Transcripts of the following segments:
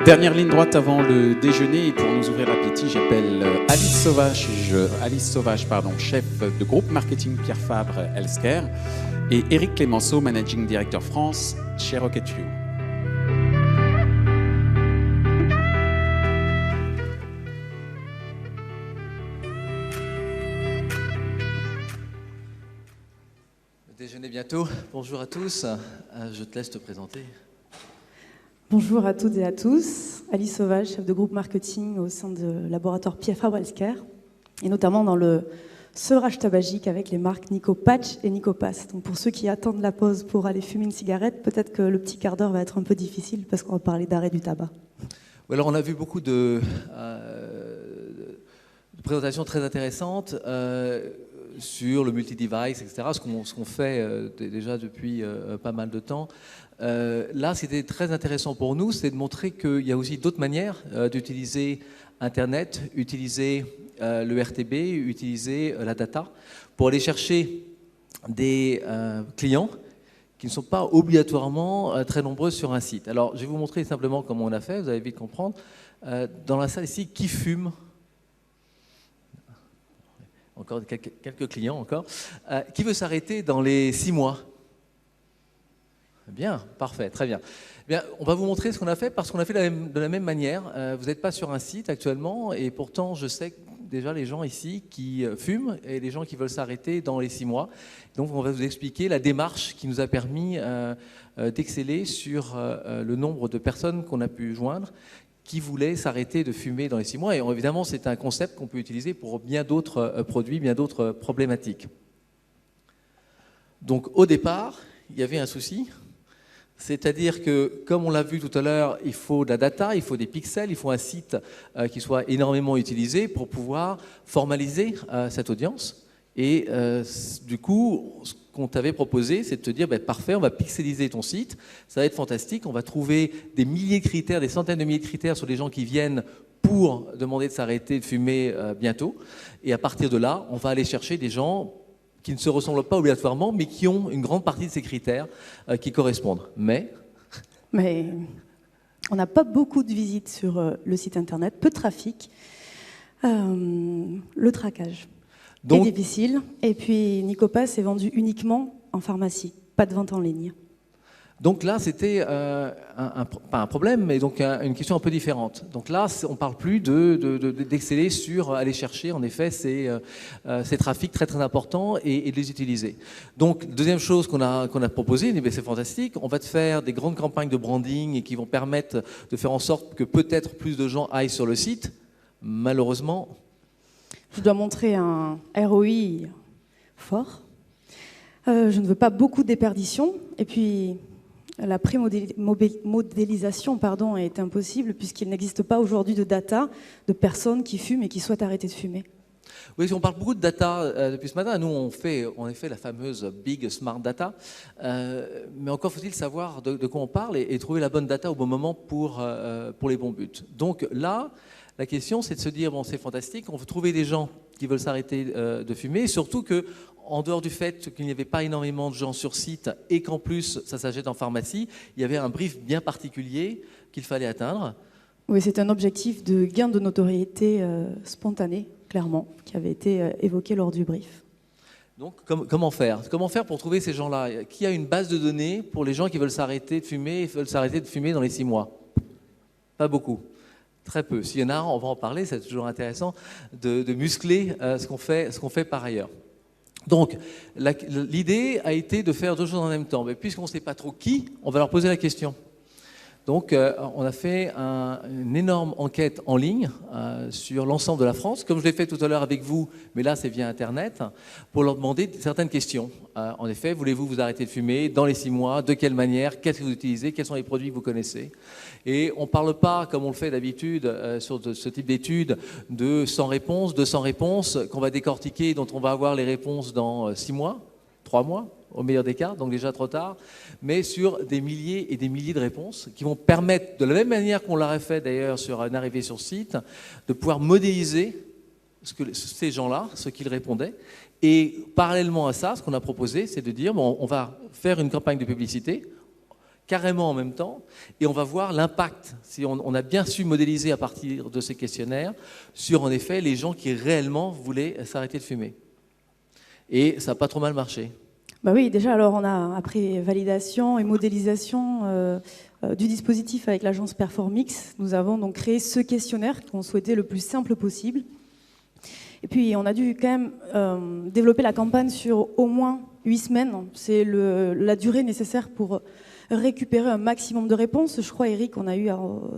Dernière ligne droite avant le déjeuner, et pour nous ouvrir l'appétit, j'appelle Alice Sauvage, chef de groupe marketing Pierre Fabre Healthcare, et Éric Clémenceau, managing director France chez Rocket Fuel. Déjeuner bientôt. Bonjour à tous. Je te laisse te présenter. Bonjour à toutes et à tous. Alice Sauvage, chef de groupe marketing au sein de laboratoire Pierre Fabre Healthcare, et notamment dans le sevrage tabagique avec les marques Nico Patch et Nico Pass. Donc pour ceux qui attendent la pause pour aller fumer une cigarette, peut-être que le petit quart d'heure va être un peu difficile parce qu'on va parler d'arrêt du tabac. Alors on a vu beaucoup de présentations très intéressantes sur le multi-device, etc., ce qu'on fait déjà depuis pas mal de temps. Là, c'était très intéressant pour nous, c'est de montrer qu'il y a aussi d'autres manières d'utiliser Internet, utiliser le RTB, utiliser la data pour aller chercher des clients qui ne sont pas obligatoirement très nombreux sur un site. Alors, je vais vous montrer simplement comment on a fait, vous allez vite comprendre. Dans la salle ici, qui fume ? Encore quelques clients encore. Qui veut s'arrêter dans les 6 mois ? Bien, parfait, très bien. Bien. On va vous montrer ce qu'on a fait parce qu'on a fait de la même manière. Vous n'êtes pas sur un site actuellement et pourtant je sais déjà les gens ici qui fument et les gens qui veulent s'arrêter dans les 6 mois. Donc on va vous expliquer la démarche qui nous a permis d'exceller sur le nombre de personnes qu'on a pu joindre qui voulaient s'arrêter de fumer dans les 6 mois. Et évidemment, c'est un concept qu'on peut utiliser pour bien d'autres produits, bien d'autres problématiques. Donc au départ, il y avait un souci. C'est-à-dire que, comme on l'a vu tout à l'heure, il faut de la data, il faut des pixels, il faut un site qui soit énormément utilisé pour pouvoir formaliser cette audience. Et du coup, ce qu'on t'avait proposé, c'est de te dire, parfait, on va pixeliser ton site, ça va être fantastique, on va trouver des milliers de critères, des centaines de milliers de critères sur les gens qui viennent pour demander de s'arrêter de fumer bientôt. Et à partir de là, on va aller chercher des gens qui ne se ressemblent pas obligatoirement, mais qui ont une grande partie de ces critères qui correspondent. Mais on n'a pas beaucoup de visites sur le site internet, peu de trafic, le traquage est difficile, et puis Nicopass est vendu uniquement en pharmacie, pas de vente en ligne. Donc là, c'était pas un problème, mais donc une question un peu différente. Donc là, on ne parle plus d'exceller sur aller chercher, en effet, ces trafics très très importants et de les utiliser. Donc, deuxième chose qu'on a proposé, c'est fantastique, on va te faire des grandes campagnes de branding et qui vont permettre de faire en sorte que peut-être plus de gens aillent sur le site. Malheureusement... Je dois montrer un ROI fort. Je ne veux pas beaucoup de déperdition, et puis... La pré-modélisation est impossible puisqu'il n'existe pas aujourd'hui de data de personnes qui fument et qui souhaitent arrêter de fumer. Oui, on parle beaucoup de data depuis ce matin. Nous, on fait en effet la fameuse Big Smart Data. Mais encore faut-il savoir de quoi on parle et trouver la bonne data au bon moment pour les bons buts. Donc là, la question, c'est de se dire, bon, c'est fantastique, on veut trouver des gens qui veulent s'arrêter de fumer, et surtout que en dehors du fait qu'il n'y avait pas énormément de gens sur site et qu'en plus ça s'achète en pharmacie, il y avait un brief bien particulier qu'il fallait atteindre. Oui, c'est un objectif de gain de notoriété spontané, clairement, qui avait été évoqué lors du brief. Donc comment faire pour trouver ces gens-là? Qui a une base de données pour les gens qui veulent s'arrêter de fumer et veulent s'arrêter de fumer dans les 6 mois? Pas beaucoup. Très peu. S'il y en a, on va en parler, c'est toujours intéressant de muscler ce qu'on fait par ailleurs. Donc, l'idée a été de faire 2 choses en même temps. Mais puisqu'on ne sait pas trop qui, on va leur poser la question. Donc, on a fait une énorme enquête en ligne sur l'ensemble de la France, comme je l'ai fait tout à l'heure avec vous, mais là, c'est via Internet, pour leur demander certaines questions. En effet, voulez-vous vous arrêter de fumer dans les 6 mois? De quelle manière? Qu'est-ce que vous utilisez? Quels sont les produits que vous connaissez? Et on ne parle pas, comme on le fait d'habitude sur ce type d'études, de 100 réponses, 200 réponses qu'on va décortiquer, dont on va avoir les réponses dans 6 mois, 3 mois, au meilleur des cas, donc déjà trop tard, mais sur des milliers et des milliers de réponses qui vont permettre, de la même manière qu'on l'aurait fait d'ailleurs sur une arrivée sur site, de pouvoir modéliser ces gens-là, ce qu'ils répondaient. Et parallèlement à ça, ce qu'on a proposé, c'est de dire, bon, on va faire une campagne de publicité carrément en même temps, et on va voir l'impact, si on a bien su modéliser à partir de ces questionnaires, sur en effet les gens qui réellement voulaient s'arrêter de fumer. Et ça n'a pas trop mal marché. Bah oui, déjà, alors on a, après validation et modélisation du dispositif avec l'agence Performix, nous avons donc créé ce questionnaire qu'on souhaitait le plus simple possible. Et puis on a dû quand même développer la campagne sur au moins 8 semaines. C'est la durée nécessaire pour récupérer un maximum de réponses. Je crois, Eric, on a eu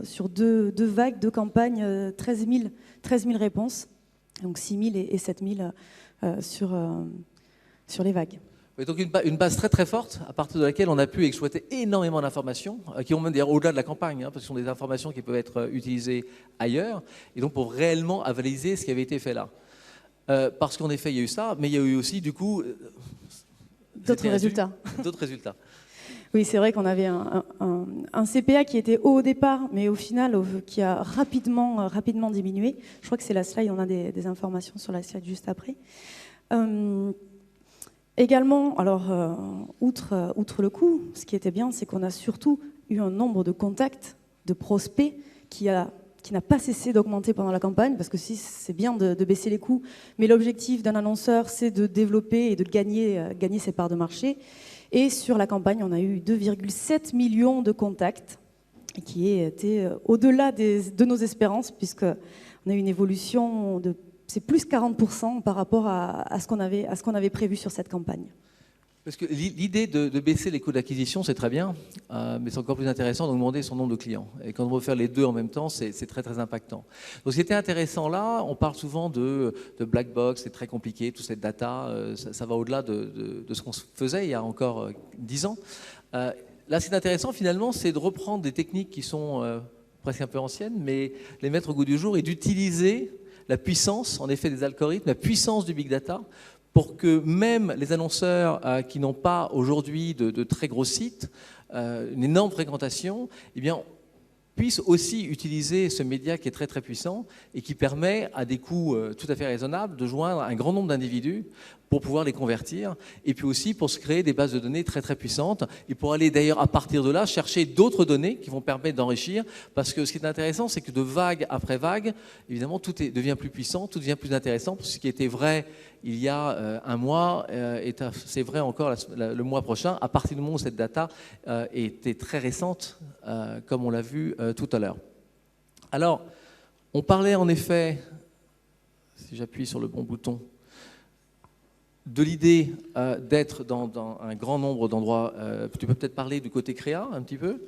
sur deux vagues, 2 campagnes, 13 000 réponses. Donc 6 000 et 7 000 sur les vagues. Et donc une base très très forte à partir de laquelle on a pu exploiter énormément d'informations qui vont même d'ailleurs au-delà de la campagne, parce que ce sont des informations qui peuvent être utilisées ailleurs, et donc pour réellement avaliser ce qui avait été fait là. Parce qu'en effet il y a eu ça, mais il y a eu aussi du coup d'autres résultats. D'autres résultats. Oui, c'est vrai qu'on avait un CPA qui était haut au départ, mais au final qui a rapidement diminué. Je crois que c'est la slide, on a des informations sur la slide juste après. Également, alors, outre le coût, ce qui était bien, c'est qu'on a surtout eu un nombre de contacts, de prospects, qui n'a pas cessé d'augmenter pendant la campagne, parce que si c'est bien de baisser les coûts, mais l'objectif d'un annonceur, c'est de développer et de gagner ses parts de marché. Et sur la campagne, on a eu 2,7 millions de contacts, qui était au-delà de nos espérances, puisqu'on a eu une évolution c'est plus 40% par rapport à ce qu'on avait prévu sur cette campagne. Parce que l'idée de baisser les coûts d'acquisition, c'est très bien, mais c'est encore plus intéressant d'augmenter son nombre de clients. Et quand on veut faire les deux en même temps, c'est très très impactant. Donc ce qui était intéressant là, on parle souvent de black box, c'est très compliqué, toute cette data, ça va au-delà de ce qu'on faisait il y a encore 10 ans. Là, ce qui est intéressant finalement, c'est de reprendre des techniques qui sont presque un peu anciennes, mais les mettre au goût du jour et d'utiliser la puissance, en effet, des algorithmes, la puissance du big data, pour que même les annonceurs qui n'ont pas aujourd'hui de très gros sites, une énorme fréquentation, eh bien, puissent aussi utiliser ce média qui est très très puissant et qui permet à des coûts tout à fait raisonnables de joindre un grand nombre d'individus pour pouvoir les convertir, et puis aussi pour se créer des bases de données très très puissantes, et pour aller d'ailleurs à partir de là chercher d'autres données qui vont permettre d'enrichir, parce que ce qui est intéressant, c'est que de vague après vague, évidemment tout devient plus puissant, tout devient plus intéressant, parce que ce qui était vrai il y a un mois, c'est vrai encore le mois prochain, à partir du moment où cette data était très récente, comme on l'a vu tout à l'heure. Alors, on parlait en effet, si j'appuie sur le bon bouton, de l'idée d'être dans un grand nombre d'endroits. Tu peux peut-être parler du côté créa un petit peu ?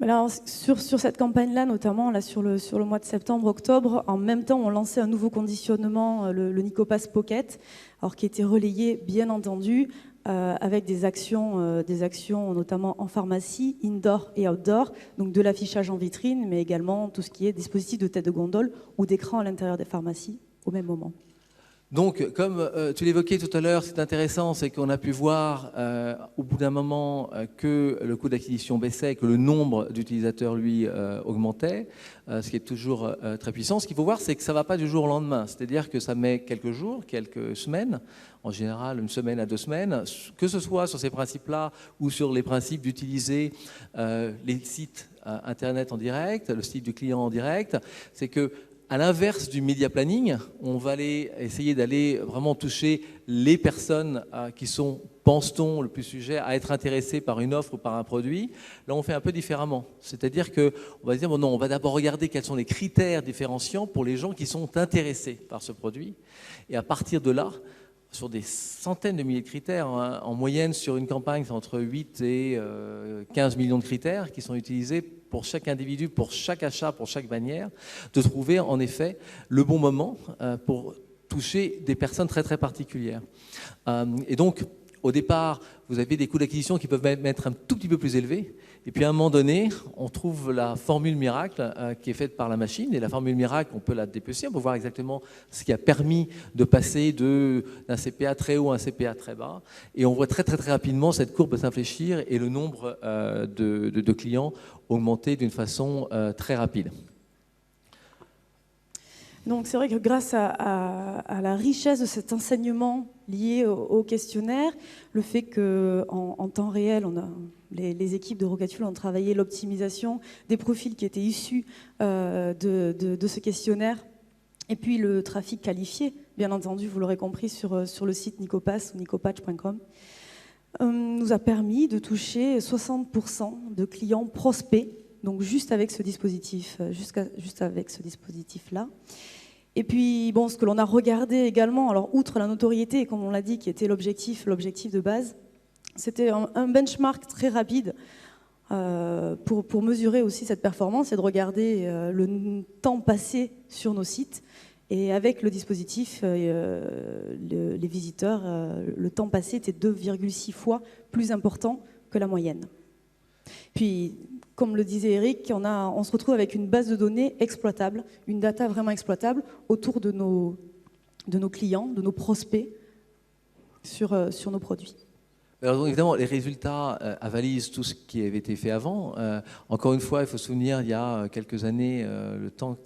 Alors, sur cette campagne-là, notamment là, sur le mois de septembre-octobre, en même temps, on lançait un nouveau conditionnement, le Nicopass Pocket, alors qui était relayé, bien entendu, avec des actions notamment en pharmacie, indoor et outdoor, donc de l'affichage en vitrine, mais également tout ce qui est dispositif de tête de gondole ou d'écran à l'intérieur des pharmacies au même moment. Donc, comme tu l'évoquais tout à l'heure, c'est intéressant, c'est qu'on a pu voir au bout d'un moment que le coût d'acquisition baissait, que le nombre d'utilisateurs, lui, augmentait, ce qui est toujours très puissant. Ce qu'il faut voir, c'est que ça ne va pas du jour au lendemain, c'est-à-dire que ça met quelques jours, quelques semaines, en général 1 semaine à 2 semaines, que ce soit sur ces principes-là ou sur les principes d'utiliser les sites Internet en direct, le site du client en direct, c'est que à l'inverse du media planning, on va essayer d'aller vraiment toucher les personnes qui sont, pense-t-on, le plus sujet à être intéressés par une offre ou par un produit. Là, on fait un peu différemment. C'est-à-dire qu'on va se dire, bon, non, on va d'abord regarder quels sont les critères différenciants pour les gens qui sont intéressés par ce produit. Et à partir de là, sur des centaines de milliers de critères, hein, en moyenne sur une campagne, c'est entre 8 et 15 millions de critères qui sont utilisés pour chaque individu, pour chaque achat, pour chaque bannière, de trouver en effet le bon moment pour toucher des personnes très très particulières. Et donc, au départ, vous avez des coûts d'acquisition qui peuvent être un tout petit peu plus élevés. Et puis à un moment donné, on trouve la formule miracle qui est faite par la machine. Et la formule miracle, on peut la dépecer, on peut voir exactement ce qui a permis de passer d'un CPA très haut à un CPA très bas. Et on voit très très très rapidement cette courbe s'infléchir et le nombre de clients augmenter d'une façon très rapide. Donc c'est vrai que grâce à la richesse de cet enseignement lié au questionnaire, le fait qu'en temps réel, on a Les équipes de Rocketfuel ont travaillé l'optimisation des profils qui étaient issus de ce questionnaire. Et puis le trafic qualifié, bien entendu, vous l'aurez compris, sur le site Nicopass ou nicopatch.com, nous a permis de toucher 60% de clients prospects, donc juste avec ce dispositif, juste avec ce dispositif-là. Et puis, bon, ce que l'on a regardé également, alors outre la notoriété, comme on l'a dit, qui était l'objectif de base, c'était un benchmark très rapide pour mesurer aussi cette performance et de regarder le temps passé sur nos sites. Et avec le dispositif, les visiteurs, le temps passé était 2,6 fois plus important que la moyenne. Puis, comme le disait Eric, on se retrouve avec une base de données exploitable, une data vraiment exploitable autour de nos clients, de nos prospects sur nos produits. Alors donc, évidemment, les résultats avalisent tout ce qui avait été fait avant. Encore une fois, il faut se souvenir, il y a quelques années, le temps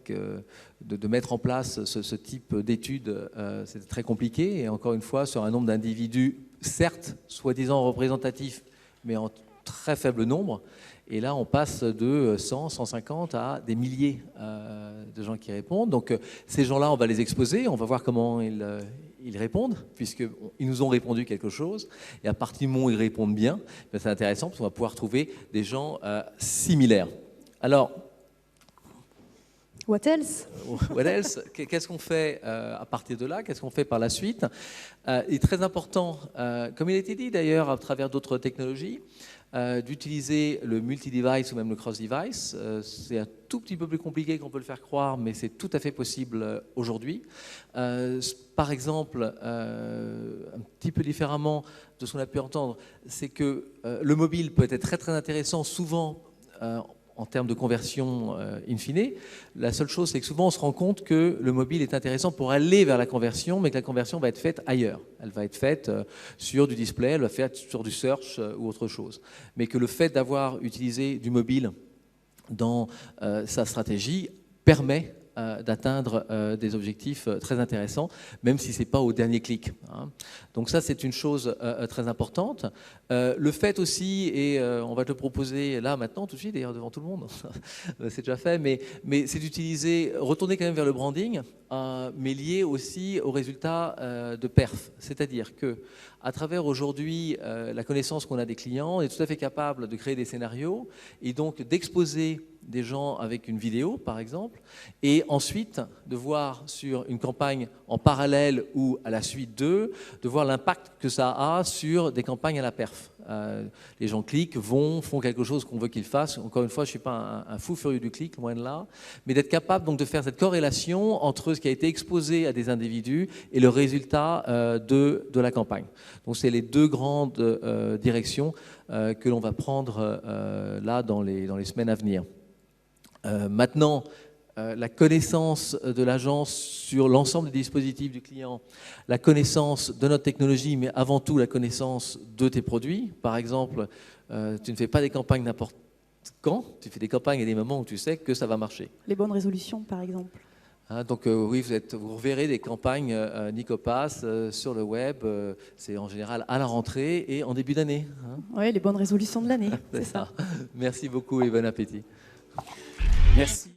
de mettre en place ce type d'études, c'était très compliqué. Et encore une fois, sur un nombre d'individus, certes, soi-disant représentatifs, mais en très faible nombre. Et là, on passe de 100, 150 à des milliers de gens qui répondent. Donc, ces gens-là, on va les exposer, on va voir comment ils répondent, puisqu'ils nous ont répondu quelque chose. Et à partir du moment où ils répondent bien, c'est intéressant, parce qu'on va pouvoir trouver des gens similaires. Alors, what else? What else? Qu'est-ce qu'on fait à partir de là? Qu'est-ce qu'on fait par la suite? Il est très important, comme il a été dit d'ailleurs à travers d'autres technologies, d'utiliser le multi-device ou même le cross-device. C'est un tout petit peu plus compliqué qu'on peut le faire croire, mais c'est tout à fait possible aujourd'hui. Par exemple, un petit peu différemment de ce qu'on a pu entendre, c'est que le mobile peut être très très intéressant souvent en termes de conversion in fine. La seule chose, c'est que souvent on se rend compte que le mobile est intéressant pour aller vers la conversion, mais que la conversion va être faite ailleurs. Elle va être faite sur du display, elle va être faite sur du search ou autre chose. Mais que le fait d'avoir utilisé du mobile dans sa stratégie permet d'atteindre des objectifs très intéressants, même si ce n'est pas au dernier clic. Donc ça, c'est une chose très importante. Le fait aussi, et on va te le proposer là, maintenant, tout de suite, d'ailleurs, devant tout le monde, c'est déjà fait, mais c'est d'utiliser, retourner quand même vers le branding, mais lié aussi aux résultats de perf. C'est-à-dire que à travers aujourd'hui la connaissance qu'on a des clients, on est tout à fait capable de créer des scénarios et donc d'exposer des gens avec une vidéo, par exemple, et ensuite de voir sur une campagne en parallèle ou à la suite d'eux, de voir l'impact que ça a sur des campagnes à la perf. Les gens cliquent, font quelque chose qu'on veut qu'ils fassent. Encore une fois, je ne suis pas un fou furieux du clic, loin de là, mais d'être capable donc de faire cette corrélation entre ce qui a été exposé à des individus et le résultat de la campagne. Donc c'est les deux grandes directions que l'on va prendre là dans les semaines à venir. Maintenant, la connaissance de l'agence sur l'ensemble des dispositifs du client, la connaissance de notre technologie, mais avant tout la connaissance de tes produits. Par exemple, tu ne fais pas des campagnes n'importe quand, tu fais des campagnes à des moments où tu sais que ça va marcher. Les bonnes résolutions, par exemple. Donc oui, vous reverrez des campagnes Nicopass sur le web, c'est en général à la rentrée et en début d'année. Oui, les bonnes résolutions de l'année, c'est ça. Merci beaucoup et bon appétit. Merci.